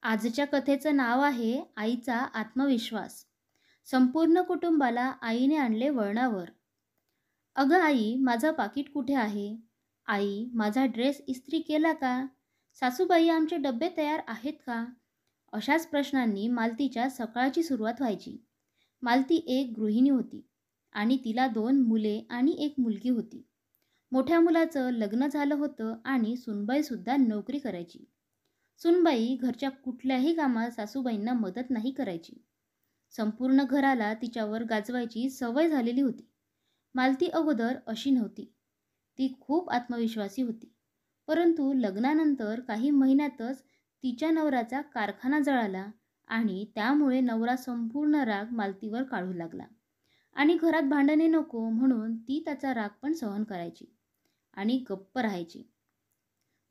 आजच्या कथेचं नाव आहे आईचा आत्मविश्वास. संपूर्ण कुटुंबाला आईने आणले वळणावर. "अगं आई, माझं पाकीट कुठे आहे? आई, माझा ड्रेस इस्त्री केला का? सासूबाई, आमचे डबे तयार आहेत का?" अशाच प्रश्नांनी मालतीच्या सकाळची सुरुवात व्हायची. मालती एक गृहिणी होती आणि तिला 2 मुले आणि 1 मुलगी होती. मोठ्या मुलाचं लग्न झालं होतं आणि सुनबाईसुद्धा नोकरी करायची. सुनबाई घरच्या कुठल्याही कामात सासूबाईंना मदत नाही करायची. संपूर्ण घराला तिच्यावर गाजवायची सवय झालेली होती. मालती अगोदर अशी नव्हती. ती खूप आत्मविश्वासी होती. परंतु लग्नानंतर काही महिन्यातच तिच्या नवऱ्याचा कारखाना जळाला आणि त्यामुळे नवरा संपूर्ण राग मालतीवर काढू लागला आणि घरात भांडणे नको म्हणून ती त्याचा राग पण सहन करायची आणि गप्प राहायची.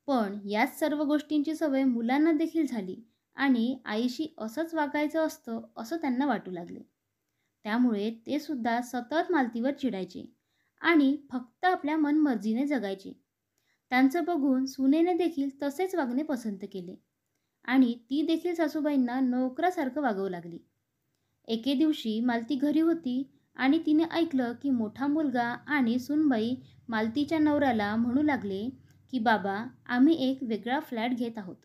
पण याच सर्व गोष्टींची सवय मुलांना देखील झाली आणि आईशी असंच वागायचं असतं असं त्यांना वाटू लागले. त्यामुळे ते सुद्धा सतत मालतीवर चिडायचे आणि फक्त आपल्या मनमर्जीने जगायचे. त्यांचं बघून सुनेने देखील तसेच वागणे पसंत केले आणि ती देखील सासूबाईंना नोकरासारखं वागवू लागली. एके दिवशी मालती घरी होती आणि तिने ऐकलं की मोठा मुलगा आणि सूनबाई मालतीच्या नवऱ्याला म्हणू लागले की "बाबा, आम्ही एक वेगळा फ्लॅट घेत आहोत.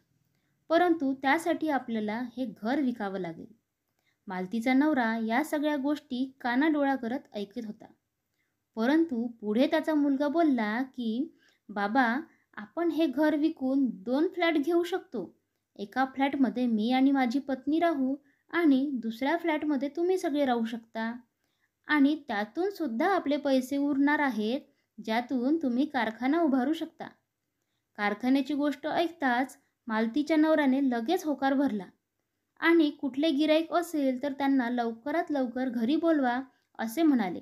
परंतु त्यासाठी आपल्याला हे घर विकावं लागेल." मालतीचा नवरा या सगळ्या गोष्टी कानाडोळा करत ऐकत होता. परंतु पुढे त्याचा मुलगा बोलला की "बाबा, आपण हे घर विकून 2 फ्लॅट घेऊ शकतो. एका फ्लॅटमध्ये मी आणि माझी पत्नी राहू आणि दुसऱ्या फ्लॅटमध्ये तुम्ही सगळे राहू शकता. आणि त्यातून सुद्धा आपले पैसे उरणार आहेत, ज्यातून तुम्ही कारखाना उभारू शकता." कारखान्याची गोष्ट ऐकताच मालतीच्या नवऱ्याने लगेच होकार भरला आणि कुठले गिराईक असेल तर त्यांना लवकरात लवकर घरी बोलवा असे म्हणाले.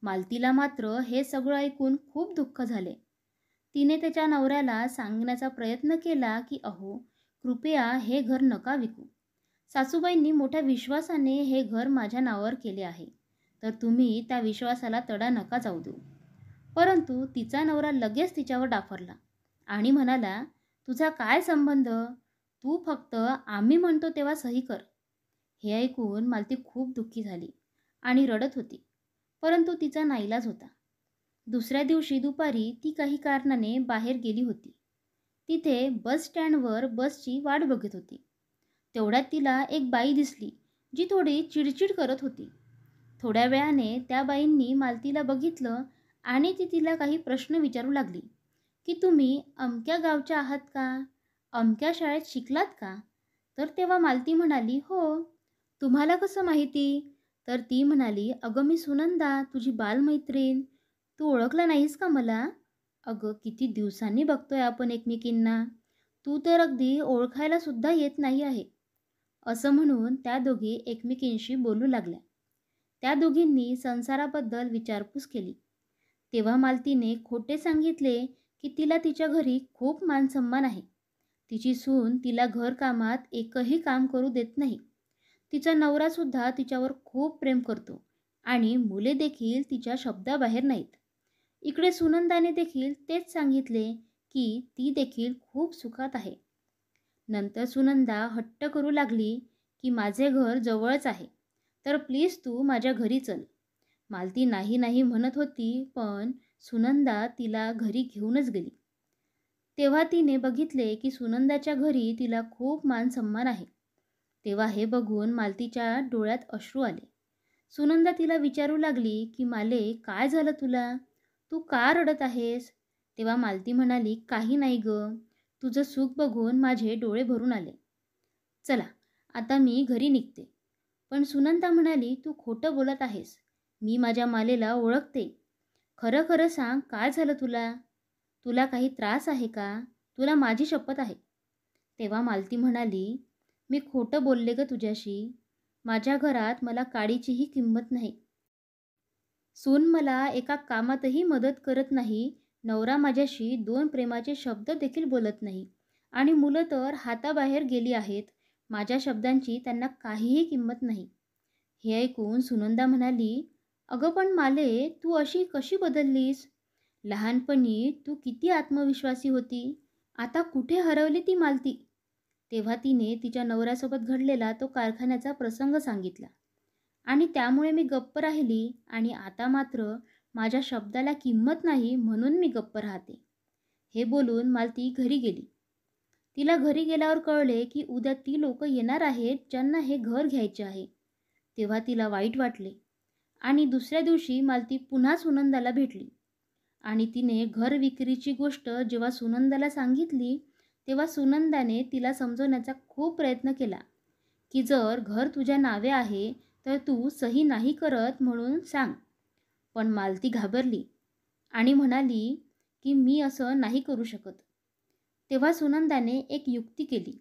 मालतीला मात्र हे सगळं ऐकून खूप दुःख झाले. तिने त्याच्या नवऱ्याला सांगण्याचा प्रयत्न केला की "अहो, कृपया हे घर नका विकू. सासूबाईंनी मोठ्या विश्वासाने हे घर माझ्या नावावर केले आहे, तर तुम्ही त्या विश्वासाला तडा नका जाऊ देऊ." परंतु तिचा नवरा लगेच तिच्यावर डाफरला आणि म्हणाला, "तुझा काय संबंध? तू फक्त आम्ही म्हणतो तेव्हा सही कर." हे ऐकून मालती खूप दुःखी झाली आणि रडत होती. परंतु तिचा नाईलाज होता. दुसऱ्या दिवशी दुपारी ती काही कारणाने बाहेर गेली होती. तिथे बस स्टँडवर बसची वाट बघत होती. तेवढ्यात तिला एक बाई दिसली, जी थोडी चिडचिड करत होती. थोड्या वेळाने त्या बाईंनी मालतीला बघितलं आणि ती तिला काही प्रश्न विचारू लागली की "तुम्ही अमक्या गावच्या आहात का? अमक्या शाळेत शिकलात का?" तर तेव्हा मालती म्हणाली, "हो." "तुम्हाला कसं माहिती?" तर ती म्हणाली, "अगं, मी सुनंदा, तुझी बालमैत्रीण. तू ओळखलं नाहीस का मला? अगं, किती दिवसांनी बघतोय आपण एकमेकींना. तू तर अगदी ओळखायला सुद्धा येत नाही आहे." असं म्हणून त्या दोघी एकमेकींशी बोलू लागल्या. त्या दोघींनी संसाराबद्दल विचारपूस केली. तेव्हा मालतीने खोटे सांगितले की तिला तिच्या घरी खूप मानसन्मान आहे. तिची सून तिला घरकामात एकही काम करू देत नाही. तिचा नवरासुद्धा तिच्यावर खूप प्रेम करतो आणि मुले देखील तिच्या शब्दाबाहेर नाहीत. इकडे सुनंदाने देखील तेच सांगितले की ती देखील खूप सुखात आहे. नंतर सुनंदा हट्ट करू लागली की "माझे घर जवळच आहे, तर प्लीज तू माझ्या घरी चल." मालती नाही नाही म्हणत होती, पण सुनंदा तिला घरी घेऊनच गेली. तेव्हा तिने बघितले की सुनंदाच्या घरी तिला खूप मानसन्मान आहे. तेव्हा हे बघून मालतीच्या डोळ्यात अश्रू आले. सुनंदा तिला विचारू लागली की "माले, काय झालं तुला? तू का रडत आहेस?" तेव्हा मालती म्हणाली, "काही नाही गं, तुझं सुख बघून माझे डोळे भरून आले. चला, आता मी घरी निघते." पण सुनंदा म्हणाली, "तू खोटं बोलत आहेस. मी माझ्या मालेला ओळखते. खरं खरं सांग, काय झालं तुला? तुला काही त्रास आहे का? तुला माझी शपथ आहे." तेव्हा मालती म्हणाली, "मी खोटं बोलले गं तुझ्याशी. माझ्या घरात मला काडीचीही किंमत नाही. सून मला एका कामातही मदत करत नाही. नवरा माझ्याशी 2 प्रेमाचे शब्द देखील बोलत नाही आणि मुलं तर हाताबाहेर गेली आहेत. माझ्या शब्दांची त्यांना काहीही किंमत नाही." हे ऐकून सुनंदा म्हणाली, "अगं, पण माले, तू अशी कशी बदललीस? लहानपणी तू किती आत्मविश्वासी होती. आता कुठे हरवली ती मालती?" तेव्हा तिने तिच्या नवऱ्यासोबत घडलेला तो कारखान्याचा प्रसंग सांगितला आणि त्यामुळे मी गप्प राहिली आणि आता मात्र माझ्या शब्दाला किंमत नाही म्हणून मी गप्प राहते. हे बोलून मालती घरी गेली. तिला घरी गेल्यावर कळले की उद्या ती लोक येणार आहेत ज्यांना हे घर घ्यायचे आहे. तेव्हा तिला वाईट वाटले आणि दुसऱ्या दिवशी मालती पुन्हा सुनंदाला भेटली आणि तिने घर विक्रीची गोष्ट जेव्हा सुनंदाला सांगितली तेव्हा सुनंदाने तिला समजवण्याचा खूप प्रयत्न केला की जर घर तुझ्या नावे आहे तर तू सही नाही करत म्हणून सांग. पण मालती घाबरली आणि म्हणाली की मी असं नाही करू शकत. तेव्हा सुनंदाने एक युक्ती केली.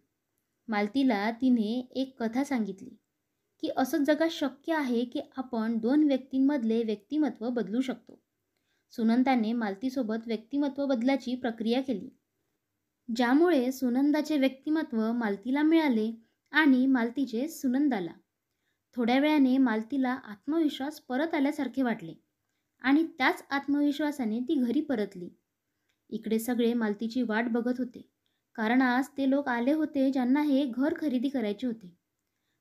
मालतीला तिने एक कथा सांगितली की असं जगात शक्य आहे की आपण दोन व्यक्तींमधले व्यक्तिमत्व बदलू शकतो. सुनंदाने मालतीसोबत व्यक्तिमत्व बदलाची प्रक्रिया केली, ज्यामुळे सुनंदाचे व्यक्तिमत्व मालतीला मिळाले आणि मालतीचे सुनंदाला. थोड्या वेळाने मालतीला आत्मविश्वास परत आल्यासारखे वाटले आणि त्याच आत्मविश्वासाने ती घरी परतली. इकडे सगळे मालतीची वाट बघत होते, कारण आज ते लोक आले होते ज्यांना हे घर खरेदी करायचे होते.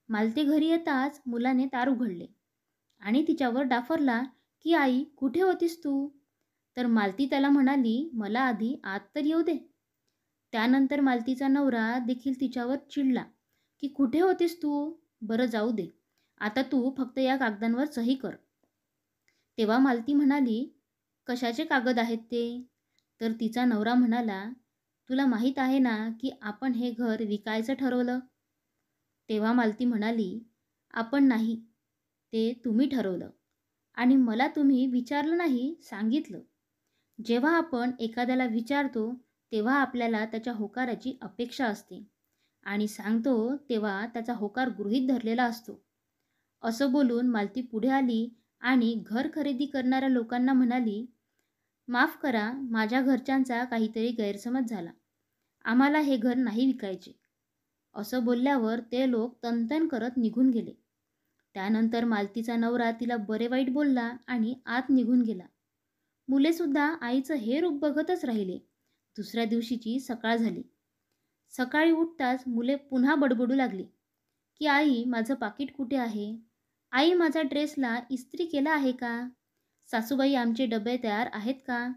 मालती घरी येताच मुलाने दार उघडले आणि तिच्यावर डाफरला की आई कुठे होतीस तू? तर मालती त्याला म्हणाली, मला आधी आत तर येऊ दे. त्यानंतर मालतीचा नवरा देखील तिच्यावर चिडला की कुठे होतीस तू? बरं जाऊ दे, आता तू फक्त या कागदांवर सही कर. तेव्हा मालती म्हणाली, कशाचे कागद आहेत ते? तर तिचा नवरा म्हणाला, तुला माहीत आहे ना की आपण हे घर विकायचं ठरवलं. तेव्हा मालती म्हणाली, आपण नाही, ते तुम्ही ठरवलं आणि मला तुम्ही विचारलं नाही, सांगितलं. जेव्हा आपण एखाद्याला विचारतो तेव्हा आपल्याला त्याच्या होकाराची अपेक्षा असते आणि सांगतो तेव्हा त्याचा होकार गृहीत धरलेला असतो. असं बोलून मालती पुढे आली आणि घर खरेदी करणाऱ्या लोकांना म्हणाली, माफ करा, माझ्या घरच्यांचा काहीतरी गैरसमज झाला. आम्हाला हे घर नाही विकायचे. असं बोलल्यावर ते लोक तनतन करत निघून गेले. त्यानंतर मालतीचा नवरा तिला बरे वाईट बोलला आणि आत निघून गेला. मुलेसुद्धा आईचं हे रूप बघतच राहिले. दुसऱ्या दिवशीची सकाळ झाली. सकाळी उठताच मुले पुन्हा बडबडू लागली की आई माझं पाकीट कुठे आहे? आई माझा ड्रेसला इस्त्री केला आहे का? सासूबाई आमचे डबे तयार आहेत का?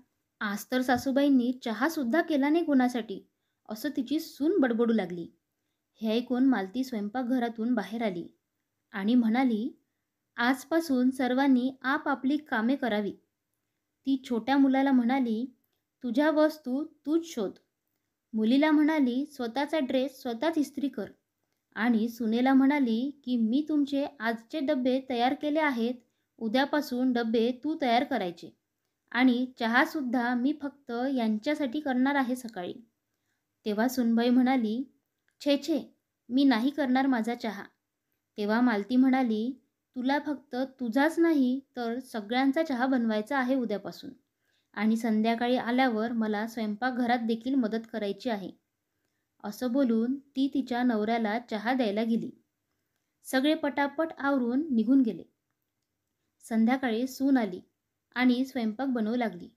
आज तर सासूबाईंनी चहासुद्धा केला नाही कोणासाठी, असं तिची सून बडबडू लागली. हे ऐकून मालती स्वयंपाकघरातून बाहेर आली आणि म्हणाली, आजपासून सर्वांनी आपापली कामे करावी. ती छोट्या मुलाला म्हणाली, तुझ्या वस्तू तूच शोध. मुलीला म्हणाली, स्वतःचा ड्रेस स्वतःच इस्त्री कर आणि सुनेला म्हणाली की मी तुमचे आजचे डबे तयार केले आहेत, उद्यापासून डबे तू तयार करायचे आणि चहासुद्धा मी फक्त यांच्यासाठी करणार आहे सकाळी. तेव्हा सुनबाई म्हणाली, छे छे, मी नाही करणार माझा चहा. तेव्हा मालती म्हणाली, तुला फक्त तुझाच नाही तर सगळ्यांचा चहा बनवायचा आहे उद्यापासून आणि संध्याकाळी आल्यावर मला स्वयंपाकघरात देखील मदत करायची आहे. असं बोलून ती तिच्या नवऱ्याला चहा द्यायला गेली. सगळे पटापट आवरून निघून गेले. संध्याकाळी सून आली आणि स्वयंपाक बनवू लागली.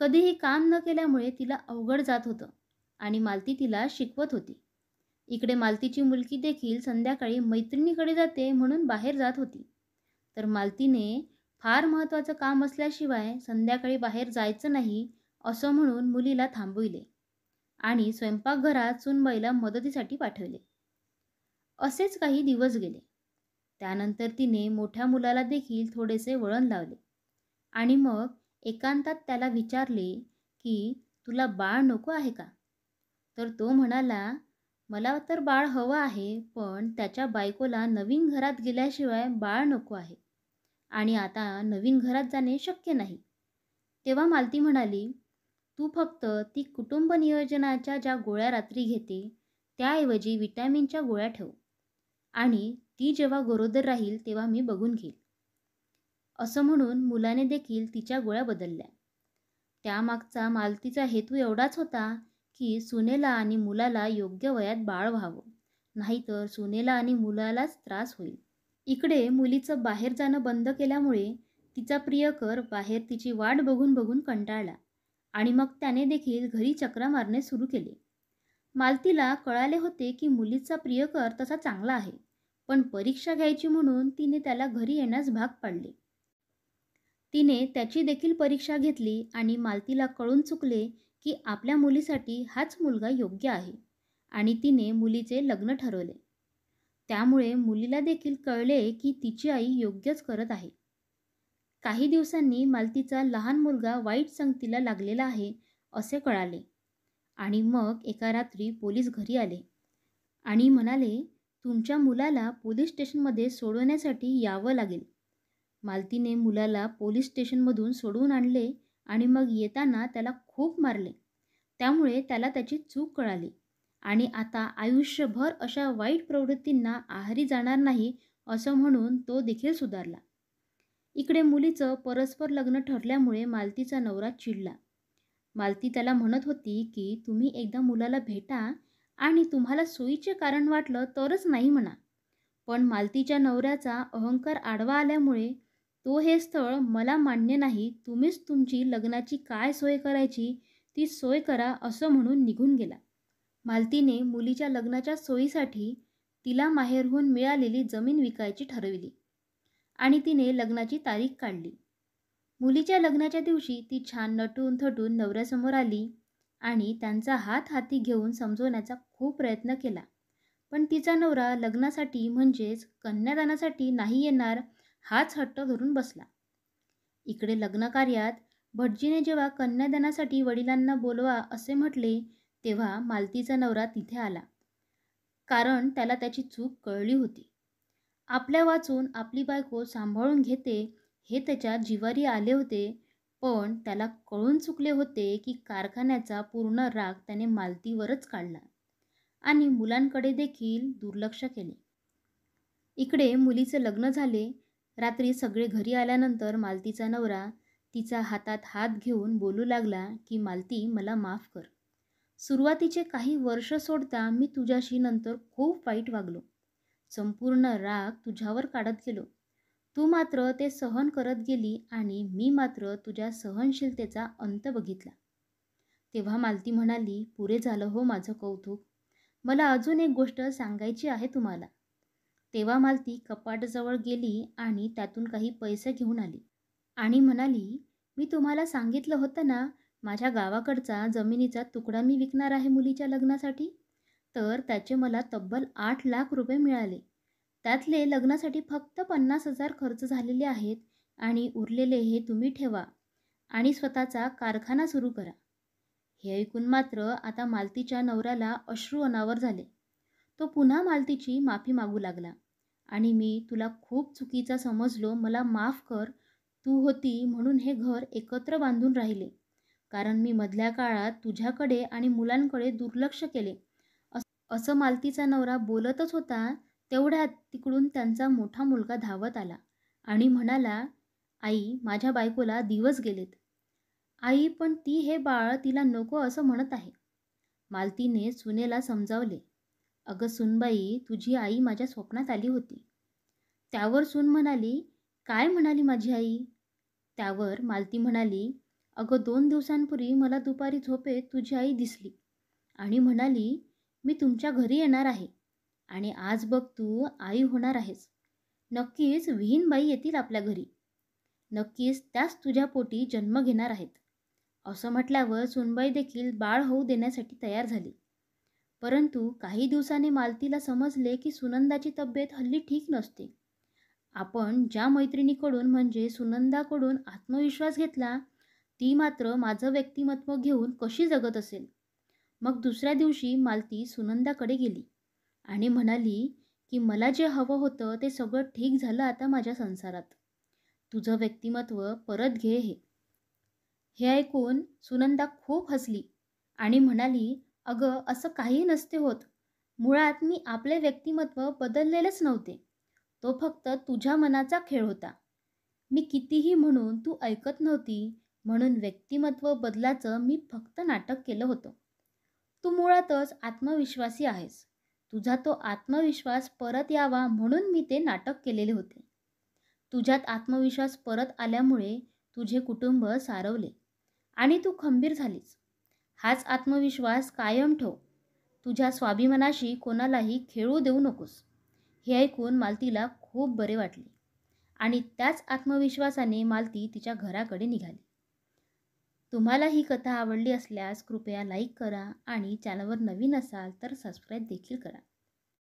कधीही काम न केल्यामुळे तिला अवघड जात होतं आणि मालती तिला शिकवत होती. इकडे मालतीची मुलगी देखील संध्याकाळी मैत्रिणीकडे जाते म्हणून बाहेर जात होती. तर मालतीने फार महत्त्वाचं काम असल्याशिवाय संध्याकाळी बाहेर जायचं नाही असं म्हणून मुलीला थांबविले आणि स्वयंपाकघरात सूनबाईला मदतीसाठी पाठवले. असेच काही दिवस गेले. त्यानंतर तिने मोठ्या मुलाला देखील थोडेसे वळण लावले आणि मग एकांतात त्याला विचारले की तुला बाळ नको आहे का? तर तो म्हणाला, मला तर बाळ हवं आहे, पण त्याच्या बायकोला नवीन घरात गेल्याशिवाय बाळ नको आहे आणि आता नवीन घरात जाणे शक्य नाही. तेव्हा मालती म्हणाली, तू फक्त ती कुटुंब नियोजनाच्या ज्या गोळ्या रात्री घेते त्याऐवजी विटॅमिनच्या गोळ्या ठेव आणि ती जेव्हा गरोदर राहील तेव्हा मी बघून घेईल. असं म्हणून मुलाने देखील तिच्या गोळ्या बदलल्या. त्यामागचा मालतीचा हेतू एवढाच होता की सुनेला आणि मुलाला योग्य वयात बाळ व्हावं, नाहीतर सुनेला आणि मुलालाच त्रास होईल. इकडे मुलीचं बाहेर जाणं बंद केल्यामुळे तिचा प्रियकर बाहेर तिची वाट बघून बघून कंटाळला आणि मग त्याने देखील घरी चक्रा मारणे सुरू केले. मालतीला कळाले होते की मुलीचा प्रियकर तसा चांगला आहे, पण परीक्षा घ्यायची म्हणून तिने त्याला घरी येण्यास भाग पाडले. तिने त्याची देखील परीक्षा घेतली आणि मालतीला कळून चुकले की आपल्या मुलीसाठी हाच मुलगा योग्य आहे आणि तिने मुलीचे लग्न ठरवले. त्यामुळे मुलीला देखील कळले की तिची आई योग्यच करत आहे. काही दिवसांनी मालतीचा लहान मुलगा वाईट संगतीला लागलेला आहे असे कळाले आणि मग एका रात्री पोलीस घरी आले आणि म्हणाले, तुमच्या मुलाला पोलीस स्टेशनमध्ये सोडवण्यासाठी यावं लागेल. मालतीने मुलाला पोलीस स्टेशनमधून सोडवून आणले आणि मग येताना त्याला खूप मारले. त्यामुळे त्याला त्याची चूक कळाली आणि आता आयुष्यभर अशा वाईट प्रवृत्तींना आहारी जाणार नाही असं म्हणून तो देखील सुधारला. इकडे मुलीचं परस्पर लग्न ठरल्यामुळे मालतीचा नवरा चिडला. मालती त्याला म्हणत होती की तुम्ही एकदा मुलाला भेटा आणि तुम्हाला सोयीचे कारण वाटलं तरच नाही म्हणा. पण मालतीच्या नवऱ्याचा अहंकार आडवा आल्यामुळे तो हे स्थळ मला मान्य नाही, तुम्हीच तुमची लग्नाची काय सोय करायची ती सोय करा असं म्हणून निघून गेला. मालतीने मुलीच्या लग्नाच्या सोयीसाठी तिला माहेरहून मिळालेली जमीन विकायची ठरविली आणि तिने लग्नाची तारीख काढली. मुलीच्या लग्नाच्या दिवशी ती छान नटून थटून नवऱ्यासमोर आली आणि त्यांचा हात हाती घेऊन समजवण्याचा खूप प्रयत्न केला. पण तिचा नवरा लग्नासाठी म्हणजेच कन्यादानासाठी नाही येणार हाच हट्ट धरून बसला. इकडे लग्नकार्यात भटजीने जेव्हा कन्यादानासाठी वडिलांना बोलवा असे म्हटले तेव्हा मालतीचा नवरा तिथे आला, कारण त्याला त्याची चूक कळली होती. आपल्या वाचून आपली बायको सांभाळून घेते हे त्याच्या जिवारी आले होते, पण त्याला कळून चुकले होते की कारखान्याचा पूर्ण राग त्याने मालतीवरच काढला आणि मुलांकडे देखील दुर्लक्ष केले. इकडे मुलीचे लग्न झाले. रात्री सगळे घरी आल्यानंतर मालतीचा नवरा तिचा हातात हात घेऊन बोलू लागला की मालती, मला माफ कर. सुरुवातीचे काही वर्ष सोडता मी तुझ्याशी नंतर खूप वाईट वागलो. संपूर्ण राग तुझ्यावर काढत गेलो. तू मात्र ते सहन करत गेली आणि मी मात्र तुझ्या सहनशीलतेचा अंत बघितला. तेव्हा मालती म्हणाली, पुरे झालं हो माझं कौतुक. मला अजून एक गोष्ट सांगायची आहे तुम्हाला. तेव्हा मालती कपाटाजवळ गेली आणि त्यातून काही पैसे घेऊन आली आणि म्हणाली, मी तुम्हाला सांगितलं होतं ना, माझ्या गावाकडचा जमिनीचा तुकडा मी विकणार आहे मुलीच्या लग्नासाठी. तर त्याचे मला तब्बल 8 लाख रुपये मिळाले. त्यातले लग्नासाठी फक्त 50,000 खर्च झालेले आहेत आणि उरलेले हे तुम्ही ठेवा आणि स्वतःचा कारखाना सुरू करा. हे ऐकून मात्र आता मालतीच्या नवऱ्याला अश्रू अनावर झाले. तो पुन्हा मालतीची माफी मागू लागला आणि मी तुला खूप चुकीचा समजलो, मला माफ कर. तू होती म्हणून हे घर एकत्र बांधून राहिले, कारण मी मधल्या काळात तुझ्याकडे आणि मुलांकडे दुर्लक्ष केले. असं मालतीचा नवरा बोलतच होता तेवढ्यात तिकडून त्यांचा मोठा मुलगा धावत आला आणि म्हणाला, आई, माझ्या बायकोला दिवस गेलेत. आई, पण ती हे बाळ तिला नको असं म्हणत आहे. मालतीने सुनेला समजावले, अगं सुनबाई, तुझी आई माझ्या स्वप्नात आली होती. त्यावर सून म्हणाली, काय म्हणाली माझी आई? त्यावर मालती म्हणाली, अगं 2 दिवसांपूर्वी मला दुपारी झोपेत तुझी आई दिसली आणि म्हणाली, मी तुमच्या घरी येणार आहे आणि आज बघ तू आई होणार आहेस. नक्कीच विहीनबाई येतील आपल्या घरी. नक्कीच त्याच तुझ्या पोटी जन्म घेणार आहेत. असं म्हटल्यावर सुनबाई देखील बाळ होऊ देण्यासाठी तयार झाली. परंतु काही दिवसांनी मालतीला समजले की सुनंदाची तब्येत हल्ली ठीक नसते. आपण ज्या मैत्रिणीकडून म्हणजे सुनंदाकडून आत्मविश्वास घेतला, ती मात्र माझं व्यक्तिमत्व घेऊन कशी जगत असेल. मग दुसऱ्या दिवशी मालती सुनंदाकडे गेली आणि म्हणाली की मला जे हवं होतं ते सगळं ठीक झालं आता माझ्या संसारात. तुझं व्यक्तिमत्व परत घे. हे ऐकून सुनंदा खूप हसली आणि म्हणाली, अगं असं काही नसते होत. मुळात मी आपले व्यक्तिमत्व बदललेलेच नव्हते. तो फक्त तुझ्या मनाचा खेळ होता. मी कितीही म्हणून तू ऐकत नव्हती, म्हणून व्यक्तिमत्व बदलाचं मी फक्त नाटक केलं होतं. तू मुळातच आत्मविश्वासी आहेस. तुझा तो आत्मविश्वास परत यावा म्हणून मी ते नाटक केलेले होते. तुझ्यात आत्मविश्वास परत आल्यामुळे तुझे कुटुंब सारवले आणि तू खंबीर झालीस. हाच आत्मविश्वास कायम ठेव. तुझ्या स्वाभिमानाशी कोणालाही खेळू देऊ नकोस. हे ऐकून मालतीला खूप बरे वाटले आणि त्याच आत्मविश्वासाने मालती तिच्या घराकडे निघाली. तुम्हाला ही कथा आवडली असल्यास कृपया लाईक करा आणि चॅनलवर नवीन असाल तर सबस्क्राईब देखील करा.